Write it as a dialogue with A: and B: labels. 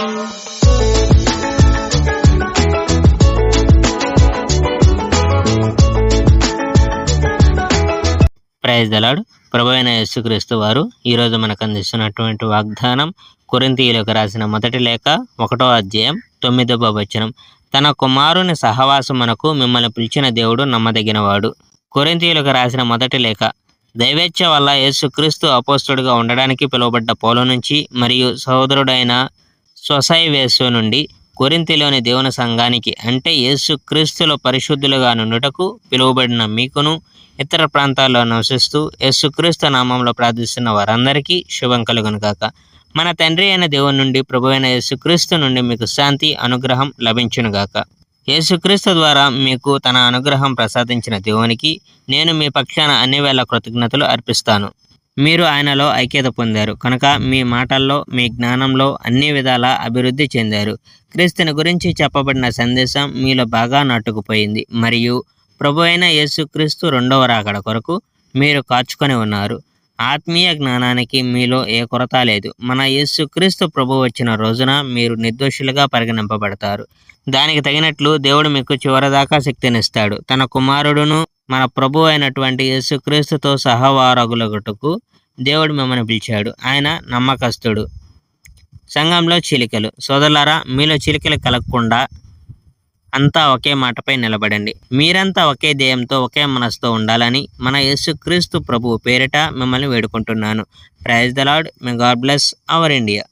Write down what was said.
A: Praise the lord. ప్రభువైన యేసుక్రీస్తు వారు ఈరోజు మనకు అందిస్తున్నటువంటి వాగ్దానం కొరింథీయులకు రాసిన మొదటి లేఖ 1వ అధ్యాయం 9వ వచనం. తన కుమారుని సహవాసమునకు మిమ్మల్ని పిలిచిన దేవుడు నమ్మదగినవాడు. కొరింథీయులకు రాసిన మొదటి లేఖ. దైవేచ్ఛ వల్ల యేసుక్రీస్తు అపోస్తుడుగా ఉండడానికి పిలువబడ్డ పౌలు నుంచి మరియు సహోదరుడైన సొసైవేసు నుండి కొరింథీలోని దేవుని సంఘానికి, అంటే యేసుక్రీస్తులో పరిశుద్ధులుగా నుండుటకు పిలువబడిన మీకును, ఇతర ప్రాంతాల్లో నివసిస్తూ యేసుక్రీస్తు నామంలో ప్రార్థిస్తున్న వారందరికీ శుభం కలుగును గాక. మన తండ్రి అయిన దేవుని నుండి, ప్రభువైన యేసుక్రీస్తు నుండి మీకు శాంతి, అనుగ్రహం లభించును గాక. యేసుక్రీస్తు ద్వారా మీకు తన అనుగ్రహం ప్రసాదించిన దేవునికి నేను మీ పక్షాన అన్ని వేళ కృతజ్ఞతలు అర్పిస్తాను. మీరు ఆయనలో ఐక్యత పొందారు కనుక మీ మాటల్లో, మీ జ్ఞానంలో అన్ని విధాలా అభివృద్ధి చెందారు. క్రీస్తుని గురించి చెప్పబడిన సందేశం మీలో బాగా నాటుకుపోయింది మరియు ప్రభు అయిన యేసుక్రీస్తు రెండవ రాకడ కొరకు మీరు కాచుకొని ఉన్నారు. ఆత్మీయ జ్ఞానానికి మీలో ఏ కొరత లేదు. మన యేసుక్రీస్తు ప్రభు వచ్చిన రోజున మీరు నిర్దోషులుగా పరిగణింపబడతారు. దానికి తగినట్లు దేవుడు మీకు చివరిదాకా శక్తినిస్తాడు. తన కుమారుడును మన ప్రభు అయినటువంటి యేసుక్రీస్తుతో సహవారగులగుటకు దేవుడు మిమ్మల్ని పిలిచాడు. ఆయన నమ్మకస్తుడు. సంఘంలో చీలికలు. సోదరులారా, మీలో చీలికలు కలగకుండా అంతా ఒకే మాటపై నిలబడండి. మీరంతా ఒకే ధ్యేయంతో, ఒకే మనసుతో ఉండాలని మన యేసుక్రీస్తు ప్రభువు పేరిట మిమ్మల్ని వేడుకుంటున్నాను. Praise the Lord. May God bless our India.